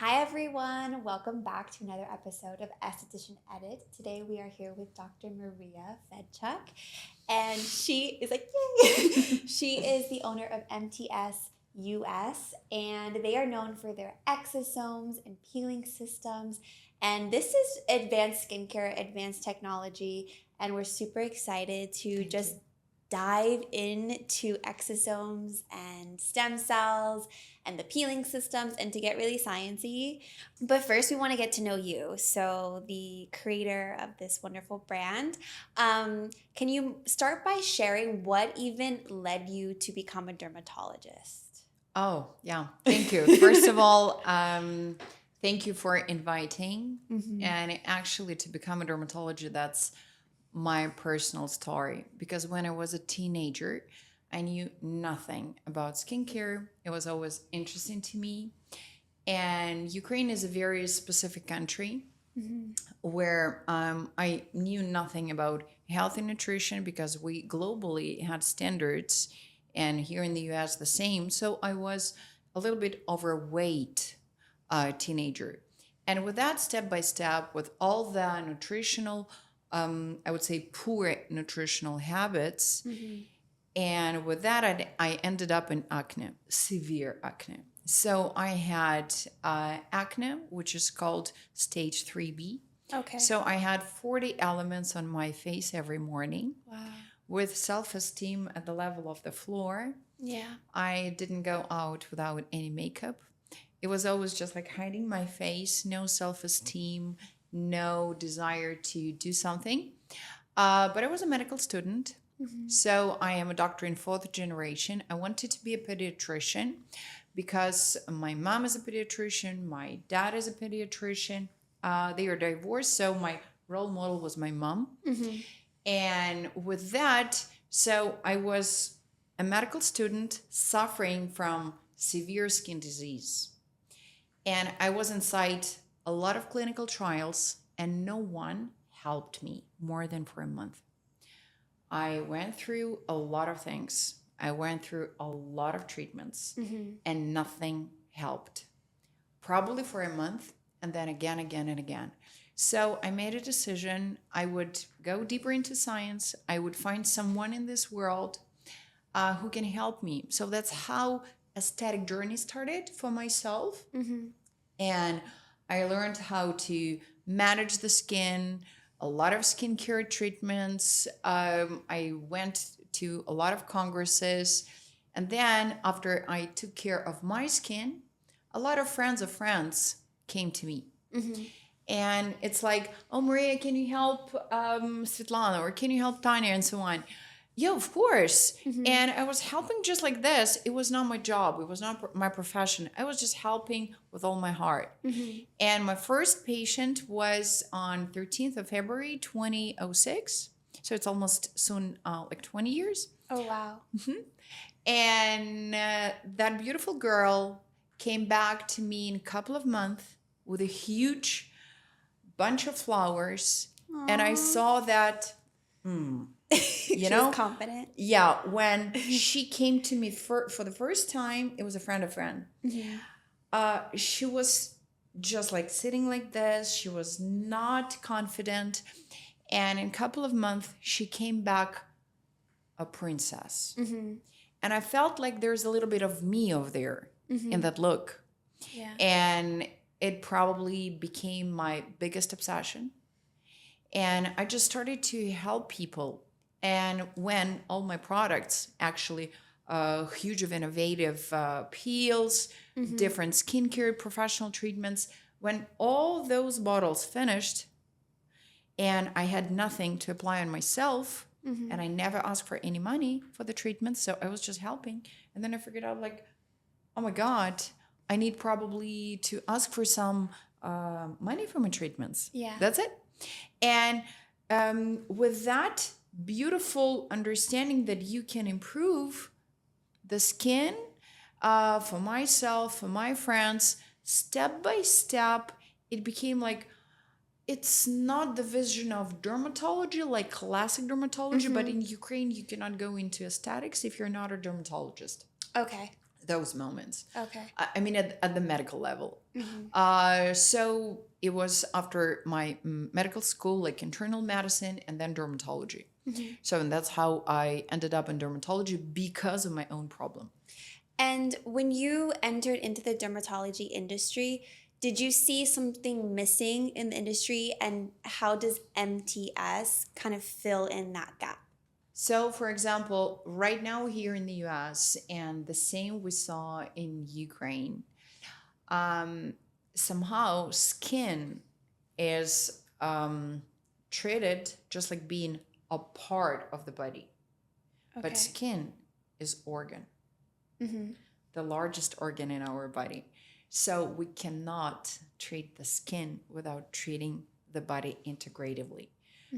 Hi everyone, welcome back to another episode of Esthetician Edit. Today we are here with Dr. Maria Fedchuk, and she is like, yay! She is the owner of MTS US, and they are known for their exosomes and peeling systems. And this is advanced skincare, advanced technology, and we're super excited to dive into exosomes and stem cells and the peeling systems and to get really sciencey. But first, we want to get to know you. So, the creator of this wonderful brand, can you start by sharing what even led you to become a dermatologist? Oh, yeah. Thank you. First of all, thank you for inviting. Mm-hmm. And actually, to become a dermatologist, that's my personal story. Because when I was a teenager, I knew nothing about skincare. It was always interesting to me. And Ukraine is a very specific country Mm-hmm. where I knew nothing about health and nutrition because we globally had standards, and here in the US, the same. So I was a little bit overweight teenager. And with that, step by step, with all the nutritional, I would say poor nutritional habits, Mm-hmm. and with that, I ended up in acne, severe acne. So I had acne, which is called stage 3B. Okay. So I had 40 elements on my face every morning Wow. with self-esteem at the level of the floor. Yeah. I didn't go out without any makeup. It was always just like hiding my face, no self-esteem, no desire to do something. But I was a medical student. Mm-hmm. So I am a doctor in fourth generation. I wanted to be a pediatrician because my mom is a pediatrician, my dad is a pediatrician. They are divorced, so my role model was my mom. Mm-hmm. And with that, so I was a medical student suffering from severe skin disease. And I was inside a lot of clinical trials, and no one helped me more than for a month. I went through a lot of things. I went through a lot of treatments, Mm-hmm. and nothing helped. Probably for a month, and then again, and again. So I made a decision. I would go deeper into science. I would find someone in this world who can help me. So that's how aesthetic journey started for myself. Mm-hmm. And I learned how to manage the skin, a lot of skincare treatments. I went to a lot of congresses. And then after I took care of my skin, a lot of friends came to me. Mm-hmm. And it's like, oh, Maria, can you help Svetlana, or can you help Tanya, and so on? Yeah, of course. Mm-hmm. And I was helping just like this. It was not my job. It was not my profession. I was just helping with all my heart. Mm-hmm. And my first patient was on 13th of February, 2006. So it's almost soon like 20 years. Oh, wow. And that beautiful girl came back to me in a couple of months with a huge bunch of flowers. And I Aw. saw that, She know? was confident. yeah, when she came to me for the first time, it was a friend of friend. Mm-hmm. She was just like sitting like this. She was not confident. And in a couple of months, she came back a princess. Mm-hmm. And I felt like there's a little bit of me over there Mm-hmm. in that look. Yeah. And it probably became my biggest obsession. And I just started to help people. And when all my products, actually, huge of innovative peels, Mm-hmm. different skincare, professional treatments, when all those bottles finished and I had nothing to apply on myself, Mm-hmm. and I never asked for any money for the treatment, so I was just helping. And then I figured out, like, oh my God, I need probably to ask for some money for my treatments. Yeah. That's it. And with that beautiful understanding that you can improve the skin for myself, for my friends, step by step, it became like, it's not the vision of dermatology, like classic dermatology, but in Ukraine, you cannot go into aesthetics if you're not a dermatologist. Okay. those moments. Okay. I mean, at the medical level. So it was after my medical school, like internal medicine and then dermatology. So and that's how I ended up in dermatology because of my own problem. And when you entered into the dermatology industry, did you see something missing in the industry, and how does MTS kind of fill in that gap? So, for example, right now here in the US, and the same we saw in Ukraine, somehow skin is treated just like being a part of the body. Okay. But skin is organ, the largest organ in our body. So we cannot treat the skin without treating the body integratively.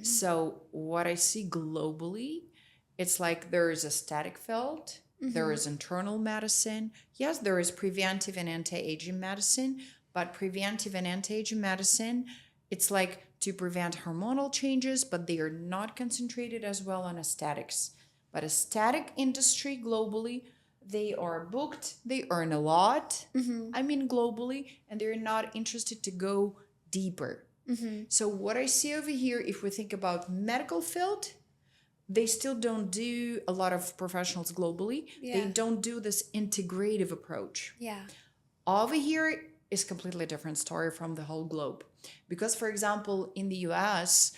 So what I see globally, it's like there is a aesthetic field, there is internal medicine. Yes, there is preventive and anti-aging medicine, but preventive and anti-aging medicine, it's like to prevent hormonal changes, but they are not concentrated as well on aesthetics. But aesthetic industry globally, they are booked, they earn a lot, I mean globally, and they're not interested to go deeper. So what I see over here, if we think about medical field, they still don't do a lot of professionals globally. They don't do this integrative approach. Over here is completely different story from the whole globe. Because, for example, in the US,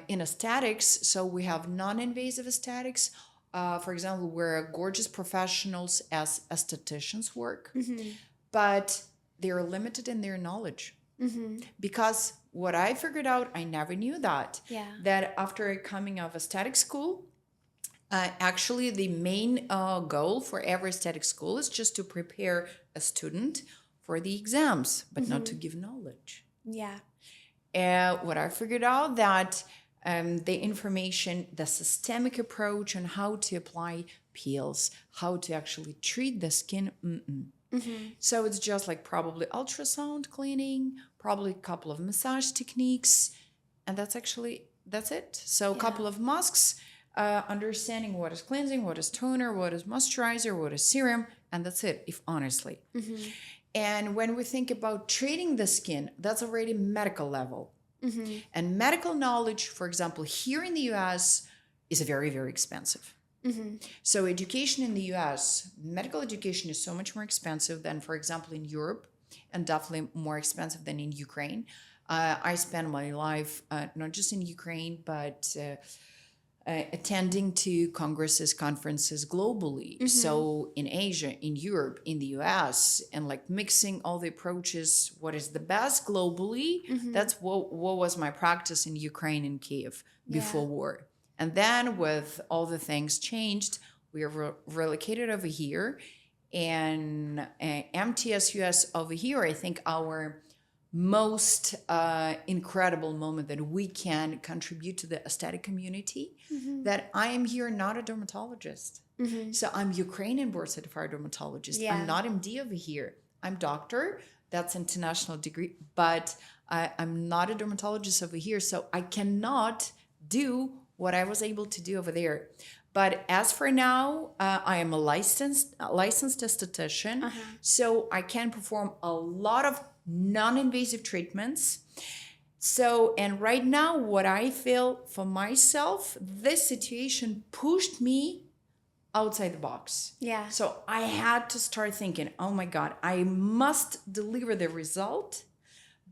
in aesthetics, so we have non-invasive aesthetics. For example, where gorgeous professionals as estheticians work, but they're limited in their knowledge. Because what I figured out, I never knew that after coming of aesthetic school, actually the main goal for every aesthetic school is just to prepare a student for the exams, but not to give knowledge. What I figured out that the information, the systemic approach on how to apply peels, how to actually treat the skin, So it's just like probably ultrasound cleaning, probably a couple of massage techniques, and that's it. So a couple of masks, understanding what is cleansing, what is toner, what is moisturizer, what is serum, and that's it, if honestly. And when we think about treating the skin, that's already medical level. And medical knowledge, for example, here in the US is very, very expensive. So education in the US, medical education is so much more expensive than, for example, in Europe, and definitely more expensive than in Ukraine. I spent my life not just in Ukraine, but attending to congresses, conferences globally. So in Asia, in Europe, in the US, and like mixing all the approaches, what is the best globally, that's what was my practice in Ukraine and Kiev before war. And then with all the things changed, we are relocated over here. And MTS US over here, I think our most incredible moment that we can contribute to the aesthetic community, that I am here not a dermatologist. So I'm Ukrainian board certified dermatologist. I'm not MD over here. I'm doctor. That's international degree, but I'm not a dermatologist over here. So I cannot do what I was able to do over there. But as for now, I am a licensed esthetician, so I can perform a lot of non-invasive treatments. So, and right now, what I feel for myself, this situation pushed me outside the box. So I had to start thinking, oh my God, I must deliver the result,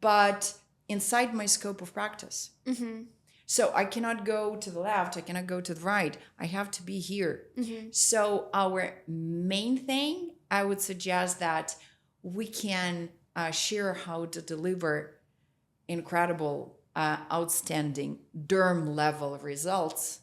but inside my scope of practice. So I cannot go to the left, I cannot go to the right. I have to be here. So our main thing, I would suggest that we can share how to deliver incredible, outstanding derm level results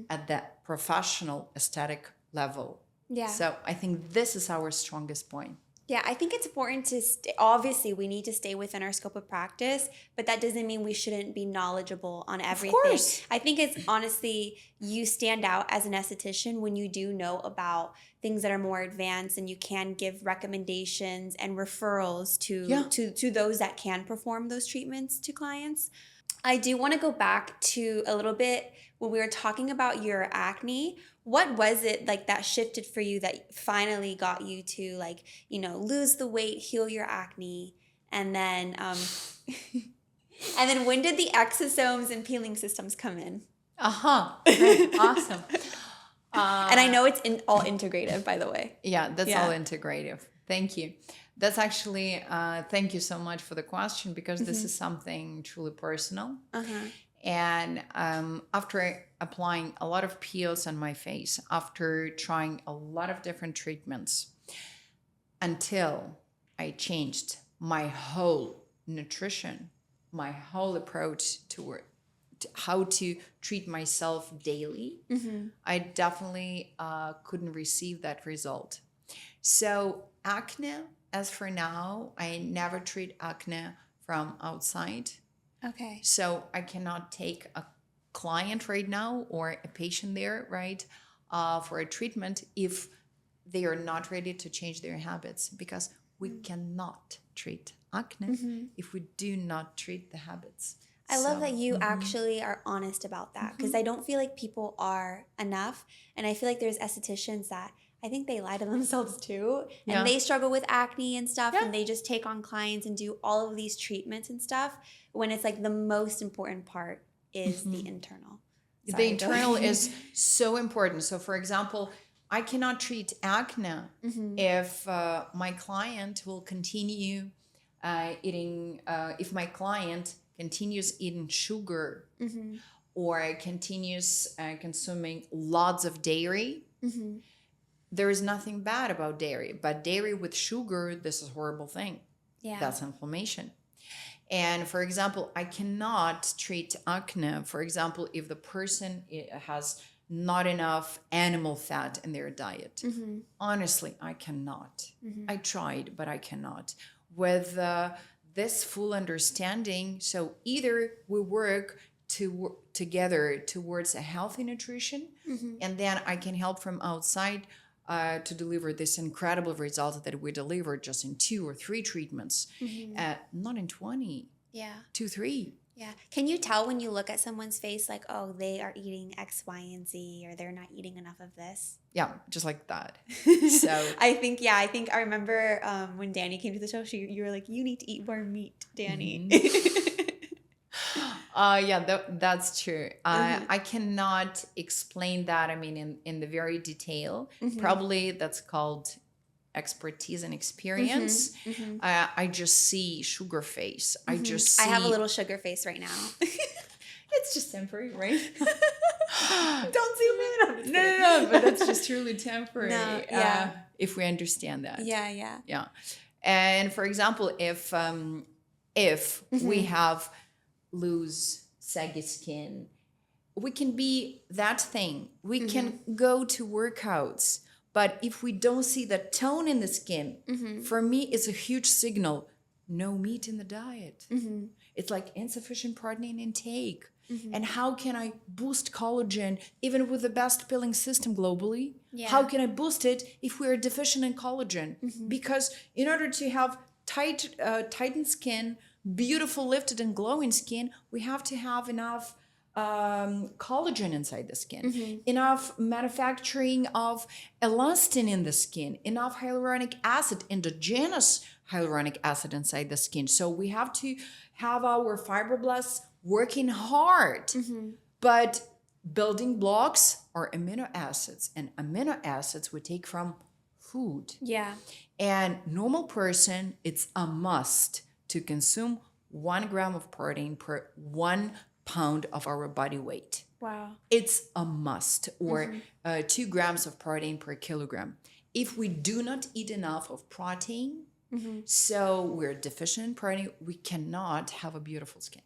at that professional aesthetic level. So I think this is our strongest point. I think it's important to obviously we need to stay within our scope of practice, but that doesn't mean we shouldn't be knowledgeable on everything. Of course. I think it's honestly, you stand out as an esthetician when you do know about things that are more advanced, and you can give recommendations and referrals to those that can perform those treatments to clients. I do want to go back to a little bit when we were talking about your acne. What was it like that shifted for you that finally got you to like, lose the weight, heal your acne, and then and then when did the exosomes and peeling systems come in? Great. Awesome. And I know it's all integrative, by the way. Yeah, that's all integrative. Thank you. That's actually, thank you so much for the question, because this is something truly personal. And after applying a lot of peels on my face, after trying a lot of different treatments, until I changed my whole nutrition, my whole approach to how to treat myself daily, I definitely couldn't receive that result. So acne, as for now, I never treat acne from outside. Okay. So I cannot take a client right now or a patient there, right, for a treatment if they are not ready to change their habits, because we cannot treat acne if we do not treat the habits. I love that you actually are honest about that, because I don't feel like people are enough. And I feel like there's estheticians that I think they lie to themselves too. And they struggle with acne and stuff. And they just take on clients and do all of these treatments and stuff, when it's like the most important part is the internal. The internal is so important. So for example, I cannot treat acne if my client will continue eating, if my client continues eating sugar or continues consuming lots of dairy. There is nothing bad about dairy, but dairy with sugar, this is a horrible thing. Yeah. That's inflammation. And for example, I cannot treat acne, for example, if the person has not enough animal fat in their diet. Honestly, I cannot. I tried, but I cannot. With this full understanding, so either we work together towards a healthy nutrition, and then I can help from outside to deliver this incredible result that we delivered just in 2 or 3 treatments, not in 20. Yeah. 2, 3. Yeah. Can you tell when you look at someone's face, like, oh, they are eating X, Y, and Z, or they're not eating enough of this? Yeah, just like that. So I think I remember when Danny came to the show, you were like, you need to eat more meat, Danny. That's true. I cannot explain that. I mean, in the very detail. Probably that's called expertise and experience. I just see sugar face. I have a little sugar face right now. It's just temporary, right? Don't zoom in. No, but that's just truly temporary. No, if we understand that. Yeah. And for example, if we have loose, saggy skin, we can be that thing. We can go to workouts, but if we don't see the tone in the skin, for me, it's a huge signal. No meat in the diet. It's like insufficient protein intake. And how can I boost collagen even with the best peeling system globally? How can I boost it if we are deficient in collagen? Because in order to have tightened skin, beautiful, lifted, and glowing skin, we have to have enough collagen inside the skin, enough manufacturing of elastin in the skin, enough hyaluronic acid, endogenous hyaluronic acid inside the skin. So we have to have our fibroblasts working hard. But building blocks are amino acids, and amino acids we take from food. Yeah. And normal person, it's a must to consume 1 gram of protein per 1 pound of our body weight. Wow. It's a must, or 2 grams of protein per kilogram. If we do not eat enough of protein, so we're deficient in protein, we cannot have a beautiful skin.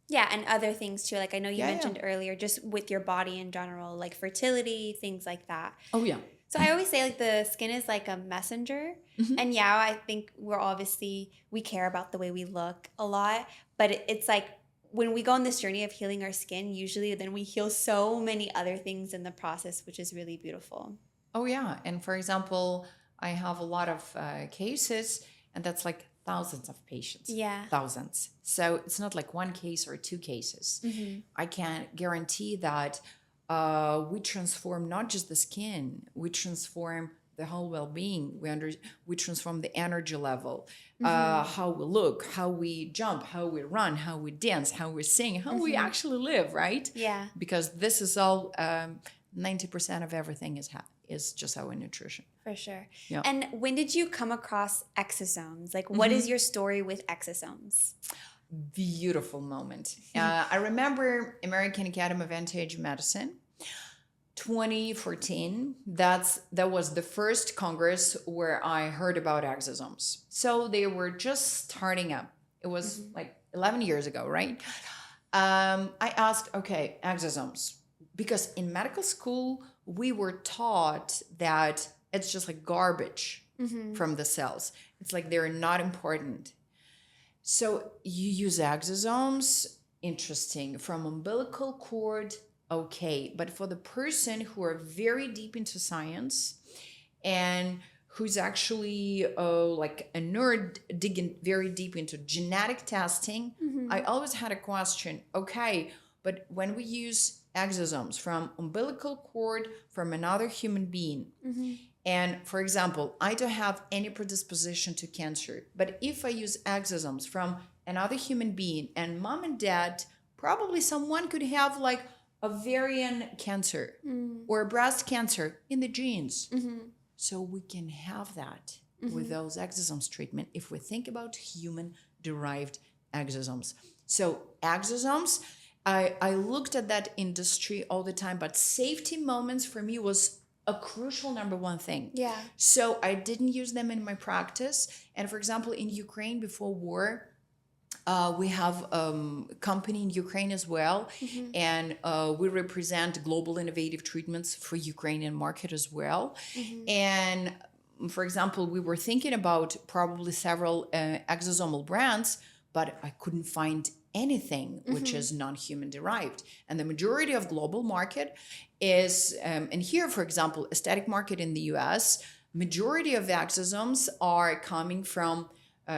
Yeah, and other things too. Like I know you mentioned earlier, just with your body in general, like fertility, things like that. Oh, yeah. So I always say like the skin is like a messenger. And I think we care about the way we look a lot. But it's like when we go on this journey of healing our skin, usually then we heal so many other things in the process, which is really beautiful. Oh, yeah. And for example, I have a lot of cases, and that's like thousands of patients. Yeah. Thousands. So it's not like one case or two cases. I can guarantee that we transform not just the skin, we transform the whole well-being. We transform the energy level, how we look, how we jump, how we run, how we dance, how we sing, how we actually live, right? Yeah. Because this is all 90% of everything is just our nutrition. For sure. Yeah. And when did you come across exosomes? Like, what is your story with exosomes? Beautiful moment. I remember American Academy of Anti-Aging Medicine, 2014. That was the first congress where I heard about exosomes. So they were just starting up. It was like 11 years ago, right? I asked, okay, exosomes, because in medical school we were taught that it's just like garbage from the cells. It's like they're not important. So you use exosomes, interesting. From umbilical cord, okay. But for the person who are very deep into science and who's actually like a nerd digging very deep into genetic testing, I always had a question. Okay, but when we use exosomes from umbilical cord from another human being, and for example, I don't have any predisposition to cancer, but if I use exosomes from another human being and mom and dad, probably someone could have like ovarian cancer or breast cancer in the genes. So we can have that with those exosomes treatment if we think about human-derived exosomes. So exosomes, I looked at that industry all the time, but safety moments for me was a crucial number one thing. Yeah. So I didn't use them in my practice. And for example, in Ukraine before war, we have a company in Ukraine as well. And we represent global innovative treatments for Ukrainian market as well. And for example, we were thinking about probably several exosomal brands, but I couldn't find anything which is non-human derived. And the majority of global market is, and here, for example, aesthetic market in the US, majority of exosomes are coming from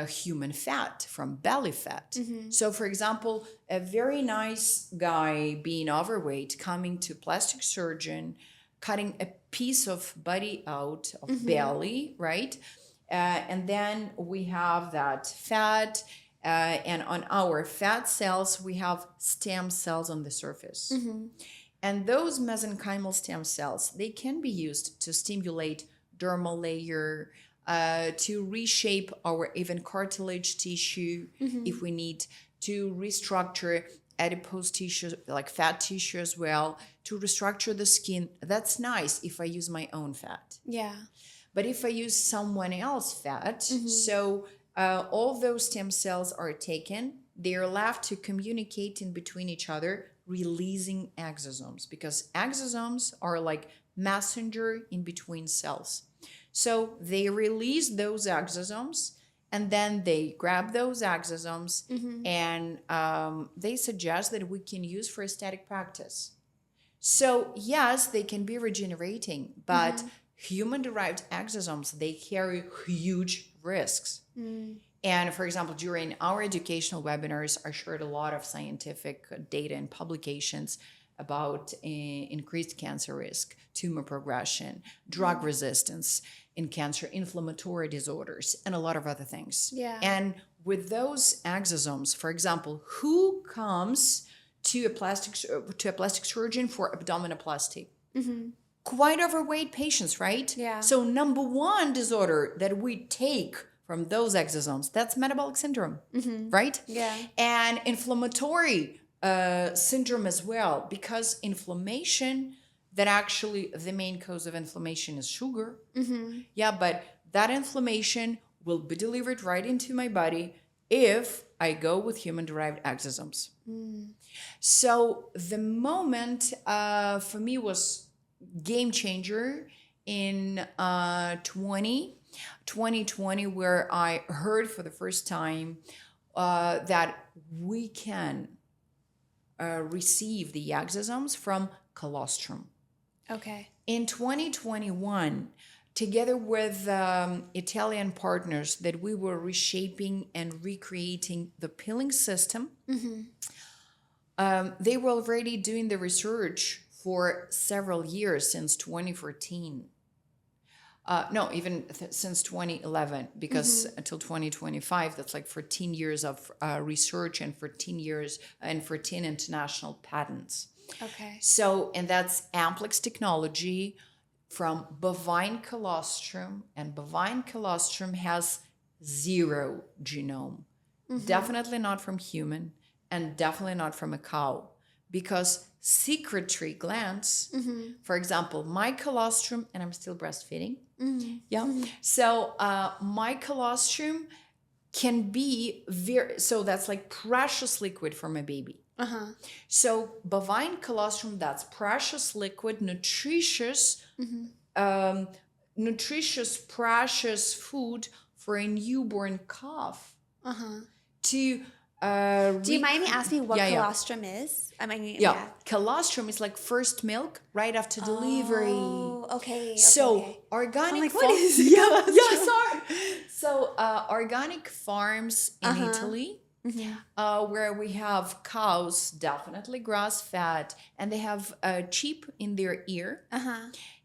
human fat, from belly fat. So for example, a very nice guy being overweight coming to plastic surgeon, cutting a piece of body out of belly, right? And then we have that fat, and on our fat cells, we have stem cells on the surface. And those mesenchymal stem cells, they can be used to stimulate dermal layer, to reshape our even cartilage tissue if we need, to restructure adipose tissue, like fat tissue as well, to restructure the skin. That's nice if I use my own fat. Yeah. But if I use someone else's fat, so all those stem cells are taken, they are left to communicate in between each other, releasing exosomes, because exosomes are like messenger in between cells. So they release those exosomes, and then they grab those exosomes and they suggest that we can use for aesthetic practice. So yes, they can be regenerating, but human-derived exosomes, they carry huge risks. And for example, during our educational webinars, I shared a lot of scientific data and publications about increased cancer risk, tumor progression, drug resistance in cancer, inflammatory disorders, and a lot of other things. Yeah. And with those exosomes, for example, who comes to a plastic surgeon for abdominoplasty? Quite overweight patients, right? Yeah. So number one disorder that we take from those exosomes, that's metabolic syndrome, right? Yeah. And inflammatory syndrome as well, because inflammation, that actually the main cause of inflammation is sugar. Yeah, but that inflammation will be delivered right into my body if I go with human-derived exosomes. So the moment for me was game changer in 2020, where I heard for the first time that we can receive the exosomes from colostrum. Okay. In 2021, together with Italian partners, that we were reshaping and recreating the peeling system. They were already doing the research for several years, since 2014. No, even since 2011, because until 2025, that's like 14 years of research and 14 years and 14 international patents. Okay. So, and that's Amplex technology from bovine colostrum, and bovine colostrum has 0 genome. Definitely not from human, and definitely not from a cow, because secretory glands, for example, my colostrum, and I'm still breastfeeding. So my colostrum can be so that's like precious liquid for my baby. So bovine colostrum, that's precious liquid, nutritious, precious food for a newborn calf. To do you mind me asking what colostrum is? I mean, colostrum is like first milk right after delivery. Okay. So organic. What is colostrum? Sorry. So organic farms in Italy, where we have cows, definitely grass fed, and they have a chip in their ear.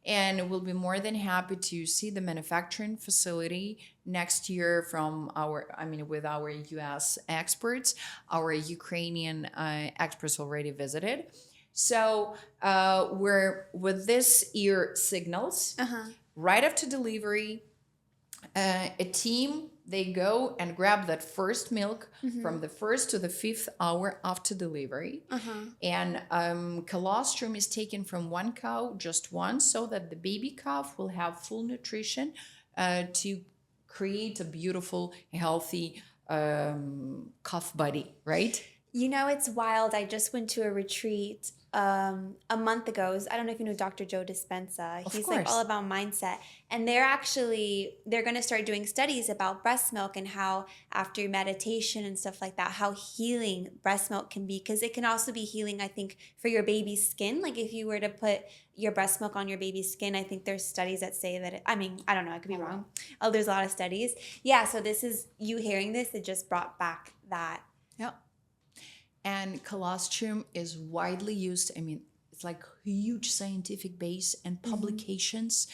And we'll be more than happy to see the manufacturing facility next year with our US experts. Our Ukrainian experts already visited. So we're with this ear signals, right after delivery, a team, they go and grab that first milk from the 1st to the 5th hour after delivery. And colostrum is taken from one cow just once, so that the baby calf will have full nutrition to create a beautiful, healthy calf body, right? You know, it's wild. I just went to a retreat a month ago. I don't know if you know Dr. Joe Dispenza. He's like all about mindset. And they're going to start doing studies about breast milk and how after meditation and stuff like that, how healing breast milk can be. Because it can also be healing, I think, for your baby's skin. Like if you were to put your breast milk on your baby's skin, I think there's studies that say that, I don't know, I could be wrong. Oh, there's a lot of studies. Yeah, so this is, you hearing this, it just brought back that. Yeah. And colostrum is widely used. I mean, it's like huge scientific base and publications.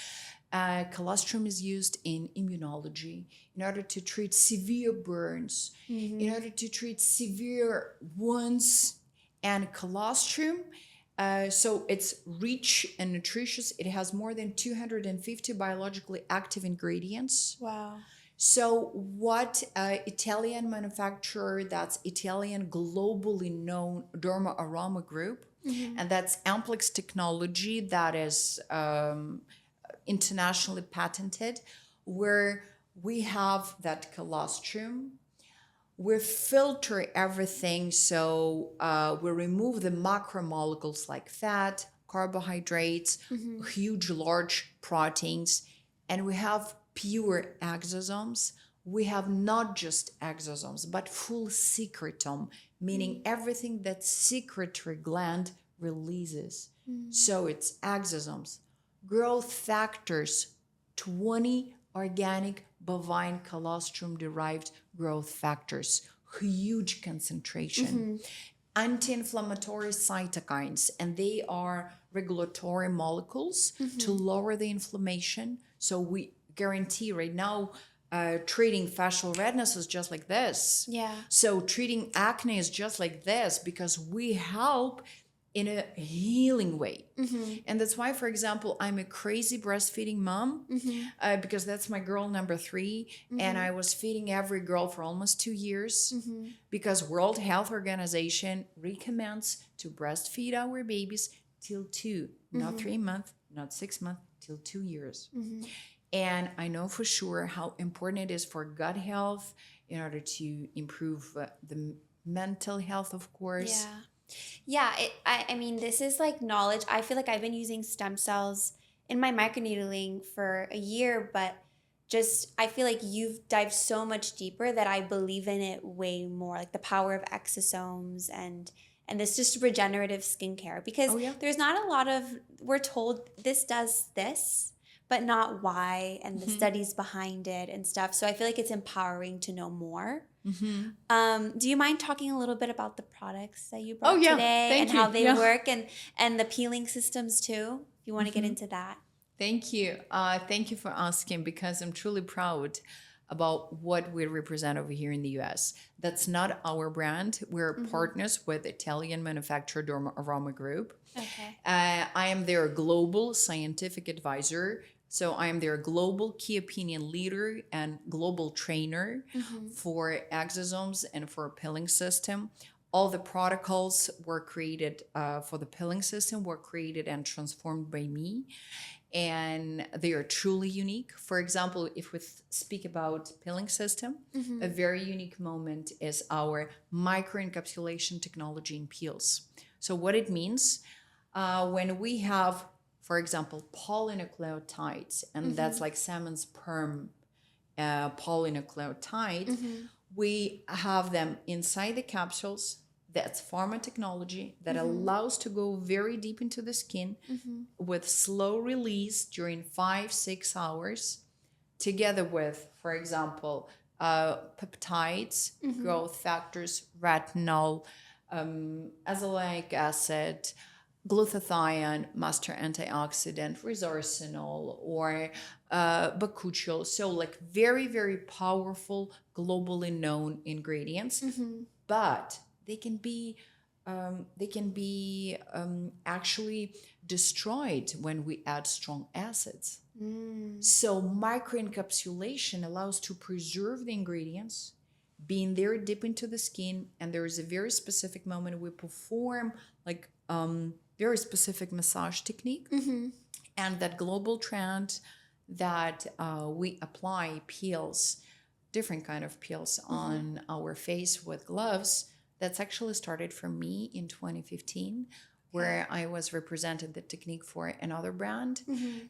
Colostrum is used in immunology in order to treat severe burns, in order to treat severe wounds. And colostrum, so it's rich and nutritious. It has more than 250 biologically active ingredients. Wow. So what Italian manufacturer, that's Italian globally known Derma Aroma Group, and that's Amplex technology that is internationally patented, where we have that colostrum. We filter everything, so we remove the macromolecules like fat, carbohydrates, huge, large proteins, and we have pure exosomes. We have not just exosomes, but full secretome, meaning everything that secretory gland releases. So it's exosomes, growth factors, 20 organic bovine colostrum derived growth factors, huge concentration. Anti-inflammatory cytokines, and they are regulatory molecules to lower the inflammation. So we guarantee right now treating facial redness is just like this. Yeah. So treating acne is just like this, because we help in a healing way. And that's why, for example, I'm a crazy breastfeeding mom, because that's my girl number 3. And I was feeding every girl for almost 2 years, because World Health Organization recommends to breastfeed our babies till 2, not 3 months, not 6 months, till 2 years. And I know for sure how important it is for gut health in order to improve the mental health, of course. Yeah. I mean, this is like knowledge. I feel like I've been using stem cells in my microneedling for a year, but just I feel like you've dived so much deeper that I believe in it way more, like the power of exosomes and this just regenerative skincare, because there's not a lot of, we're told this does this, but not why and the studies behind it and stuff. So I feel like it's empowering to know more. Do you mind talking a little bit about the products that you brought today and how they work and the peeling systems too? If you want to get into that. Thank you. Thank you for asking, because I'm truly proud about what we represent over here in the US. That's not our brand. We're partners with Italian manufacturer Aroma Group. Okay. I am their global scientific advisor. So I am their global key opinion leader and global trainer for Exosomes and for peeling system. All the protocols were created for the peeling system were created and transformed by me. And they are truly unique. For example, if we speak about peeling system, a very unique moment is our microencapsulation technology in peels. So what it means, when we have, for example, polynucleotides, and that's like salmon sperm polynucleotide, we have them inside the capsules. That's pharma technology that allows to go very deep into the skin with slow release during 5-6 hours, together with, for example, peptides, growth factors, retinol, azelaic acid, glutathione, master antioxidant, resorcinol, or bakuchiol. So like very, very powerful, globally known ingredients, but they can be actually destroyed when we add strong acids. So microencapsulation allows to preserve the ingredients, being there deep into the skin, and there is a very specific moment we perform like very specific massage technique, and that global trend that we apply peels, different kind of peels on our face with gloves. That's actually started for me in 2015, where I was represented the technique for another brand,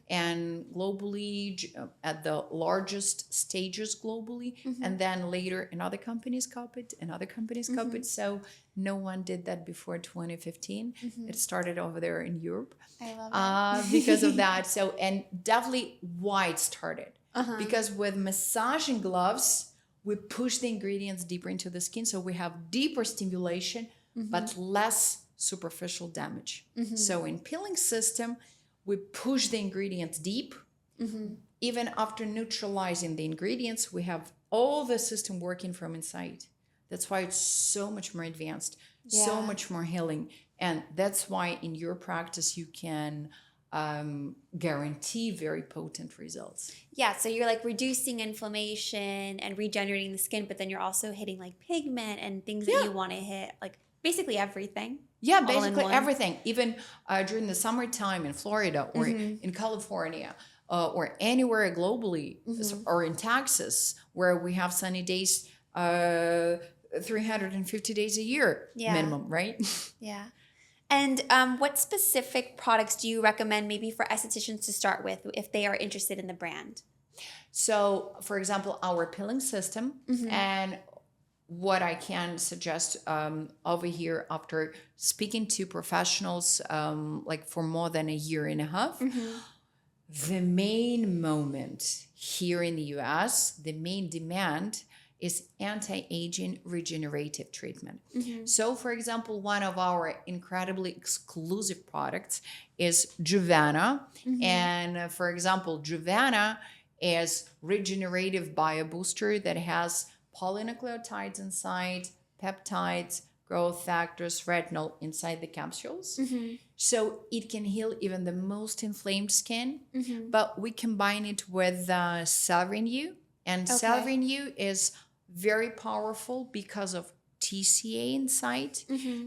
and globally at the largest stages globally, and then later another companies copied, and other companies copied. So no one did that before 2015. It started over there in Europe. I love it. Because of that. So, and definitely why it started. Because with massaging gloves, we push the ingredients deeper into the skin, so we have deeper stimulation, but less superficial damage. So in peeling system, we push the ingredients deep. Even after neutralizing the ingredients, we have all the system working from inside. That's why it's so much more advanced, so much more healing. And that's why in your practice, you can guarantee very potent results. Yeah, so you're like reducing inflammation and regenerating the skin, but then you're also hitting like pigment and things that you want to hit, like basically everything. Yeah, basically everything. Even during the summertime in Florida or in California or anywhere globally, or in Texas, where we have sunny days 350 days a year minimum, right? Yeah. And what specific products do you recommend maybe for estheticians to start with if they are interested in the brand? So, for example, our peeling system, and what I can suggest over here after speaking to professionals like for more than a year and a half, the main moment here in the US, the main demand is anti-aging regenerative treatment. So, for example, one of our incredibly exclusive products is Juvana. And for example, Juvana is regenerative bio booster that has polynucleotides inside, peptides, growth factors, retinol inside the capsules. So it can heal even the most inflamed skin, but we combine it with Celerin U. And Celerin U is very powerful because of TCA inside.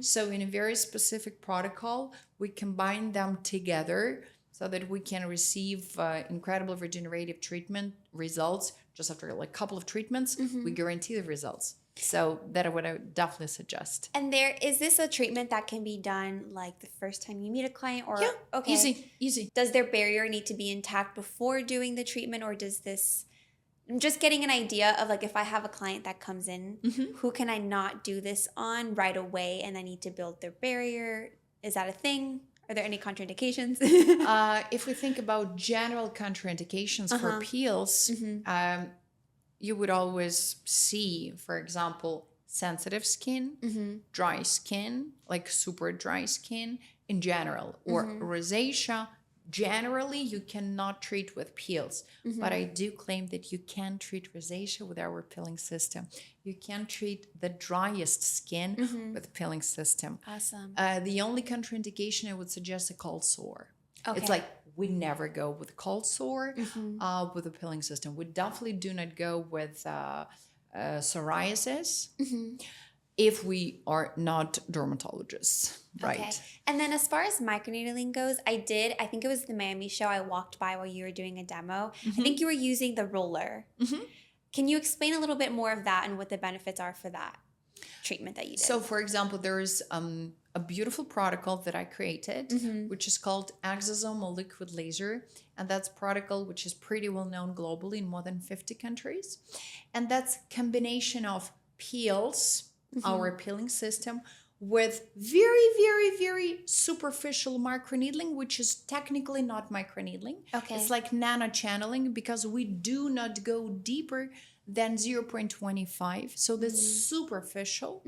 So in a very specific protocol, we combine them together so that we can receive incredible regenerative treatment results. Just after like a couple of treatments, we guarantee the results. So that what I would definitely suggest. And is this a treatment that can be done like the first time you meet a client, or Easy. Does their barrier need to be intact before doing the treatment, or does this? I'm just getting an idea of like if I have a client that comes in, who can I not do this on right away and I need to build their barrier? Is that a thing? Are there any contraindications? If we think about general contraindications for peels, Mm-hmm. you would always see, for example, sensitive skin, Mm-hmm. dry skin, like super dry skin in general, or Mm-hmm. rosacea. Generally, you cannot treat with peels, Mm-hmm. but I do claim that you can treat rosacea with our peeling system. You can treat the driest skin Mm-hmm. with peeling system. Awesome. The only contraindication I would suggest a cold sore. Okay. It's like we never go with cold sore Mm-hmm. with a peeling system. We definitely do not go with psoriasis Mm-hmm. if we are not dermatologists, right? Okay. And then as far as microneedling goes, I think it was the Miami show I walked by while you were doing a demo. I think you were using the roller. Mm-hmm. Can you explain a little bit more of that and what the benefits are for that treatment that you did? So, for example, there is a beautiful protocol that I created, Mm-hmm. which is called Exosomes liquid laser. And that's protocol which is pretty well known globally in more than 50 countries. And that's combination of peels, our peeling system, with very, very, very superficial microneedling, which is technically not microneedling. Okay. It's like nano channeling because we do not go deeper than 0.25. So that's superficial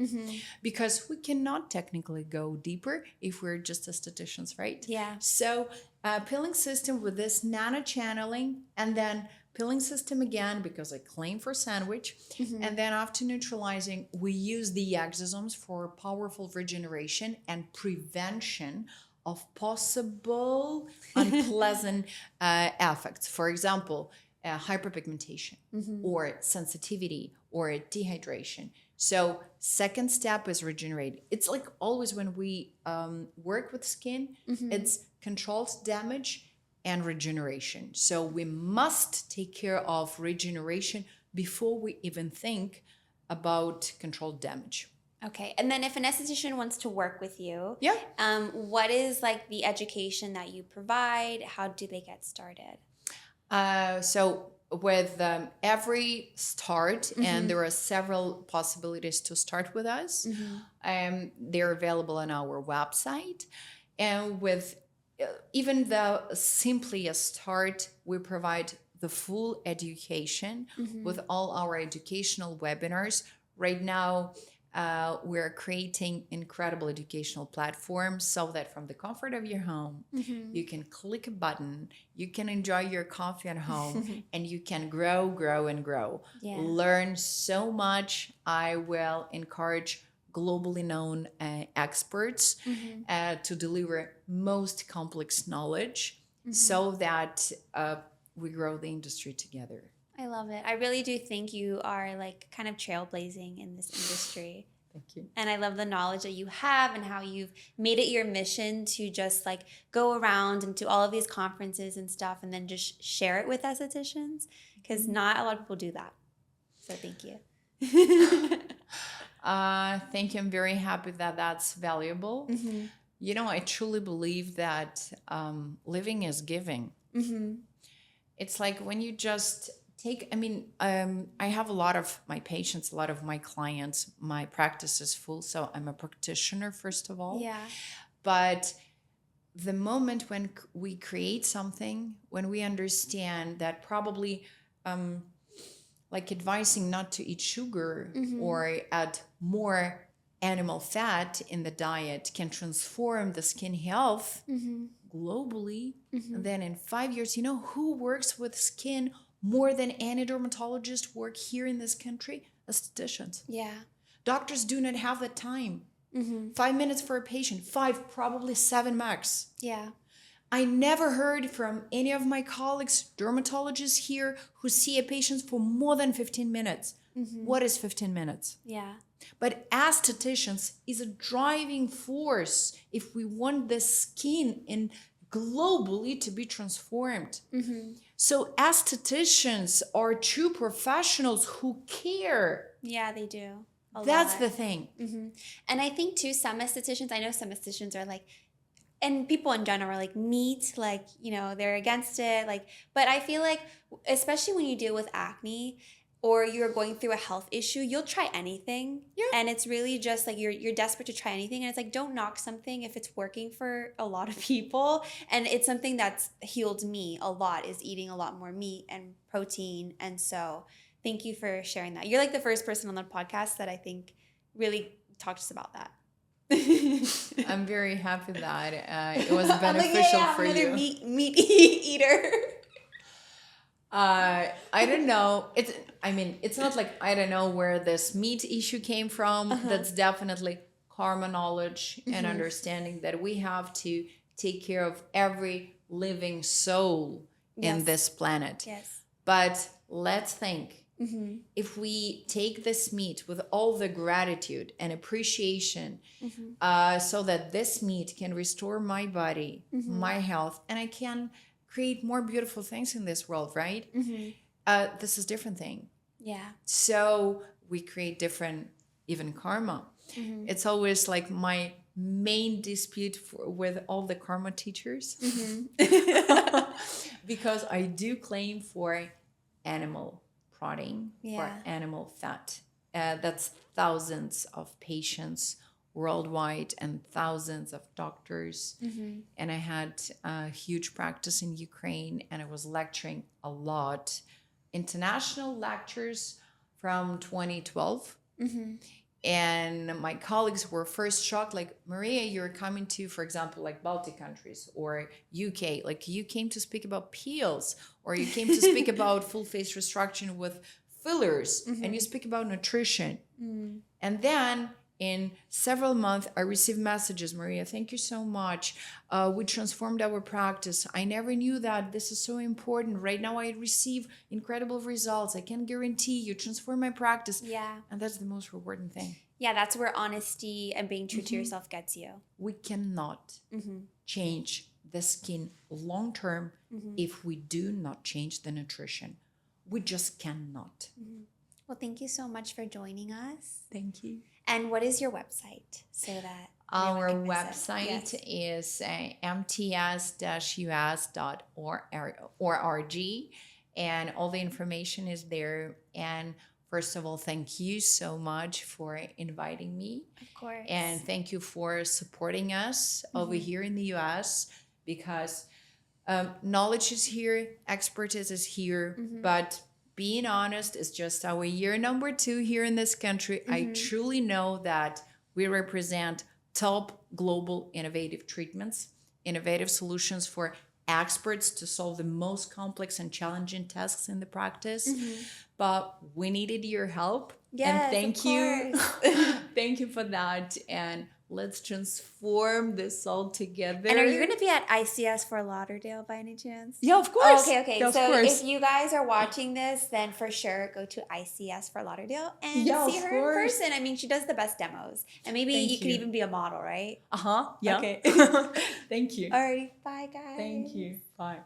because we cannot technically go deeper if we're just estheticians, right? Yeah. So peeling system with this nano channeling and then peeling system again because I claim for sandwich. And then after neutralizing, we use the exosomes for powerful regeneration and prevention of possible unpleasant effects. For example, hyperpigmentation or sensitivity or dehydration. So second step is regenerate. It's like always when we work with skin, it's controlled damage and regeneration. So we must take care of regeneration before we even think about controlled damage. Okay. And then if an esthetician wants to work with you, Yeah. What is like the education that you provide? How do they get started? So with every start, and there are several possibilities to start with us, they're available on our website. And with even the simplest start, we provide the full education with all our educational webinars. Right now, we're creating incredible educational platforms so that from the comfort of your home, you can click a button, you can enjoy your coffee at home, and you can grow, and grow. Yeah. Learn so much. I will encourage globally known experts to deliver most complex knowledge so that we grow the industry together. I love it. I really do think you are like kind of trailblazing in this industry. Thank you. And I love the knowledge that you have and how you've made it your mission to just like go around and to all of these conferences and stuff and then just share it with estheticians because not a lot of people do that. So thank you. Thank you. I'm very happy that that's valuable. You know, I truly believe that living is giving. It's like when you just take, I have a lot of my patients, a lot of my clients, my practice is full. So I'm a practitioner, first of all. Yeah. But the moment when we create something, when we understand that probably like advising not to eat sugar or add more animal fat in the diet can transform the skin health globally. And then in 5 years, you know who works with skin more than any dermatologist work here in this country? Estheticians. Yeah. Doctors do not have the time. 5 minutes for a patient, 5, probably 7 max. Yeah. I never heard from any of my colleagues, dermatologists here, who see a patient for more than 15 minutes. What is 15 minutes? Yeah. But estheticians is a driving force if we want the skin in globally to be transformed. So estheticians are true professionals who care. Yeah, they do. That's the thing. And I think too, some estheticians, I know some estheticians are like, and people in general are like neat, like, you know, they're against it. Like, but I feel like, especially when you deal with acne, or you're going through a health issue, you'll try anything. Yeah. And it's really just like you're desperate to try anything. And it's like, don't knock something if it's working for a lot of people. And it's something that's healed me a lot, is eating a lot more meat and protein. And so thank you for sharing that. You're like the first person on the podcast that I think really talked to us about that. I'm very happy that it was beneficial for I'm you. another meat eater. I don't know. It's not like I don't know where this meat issue came from. That's definitely karma knowledge and understanding that we have to take care of every living soul in this planet. Yes. But let's think. If we take this meat with all the gratitude and appreciation, so that this meat can restore my body, my health, and I can create more beautiful things in this world, right? This is a different thing. Yeah. So we create different, even karma. It's always like my main dispute with all the karma teachers. Because I do claim for animal protein, for animal fat. That's thousands of patients worldwide and thousands of doctors. And I had a huge practice in Ukraine, and I was lecturing a lot. International lectures from 2012. And my colleagues were first shocked, like, Maria, you're coming to, for example, like Baltic countries or UK. Like, you came to speak about peels, or you came to speak about full face restructuring with fillers, and you speak about nutrition. And then in several months, I received messages, Maria, thank you so much. We transformed our practice. I never knew that. This is so important. Right now, I receive incredible results. I can guarantee you transform my practice. Yeah. And that's the most rewarding thing. Yeah, that's where honesty and being true to yourself gets you. We cannot change the skin long term if we do not change the nutrition. We just cannot. Well, thank you so much for joining us. Thank you. And what is your website so that our website is MTS-US.org, and all the information is there. And first of all, thank you so much for inviting me. Of course. And thank you for supporting us over here in the US, because knowledge is here, expertise is here, but being honest is just our year number 2 here in this country. I truly know that we represent top global innovative treatments, innovative solutions for experts to solve the most complex and challenging tasks in the practice. But we needed your help. Yes, and thank of you. course. Thank you for that. And let's transform this all together. And are you going to be at ICS for Lauderdale by any chance? Yeah, of course. Oh, okay. Yeah, so if you guys are watching this, then for sure go to ICS for Lauderdale and see her in person. I mean, she does the best demos. And maybe you can even be a model, right? Yeah. Okay. Thank you. Alrighty. Bye, guys. Thank you. Bye.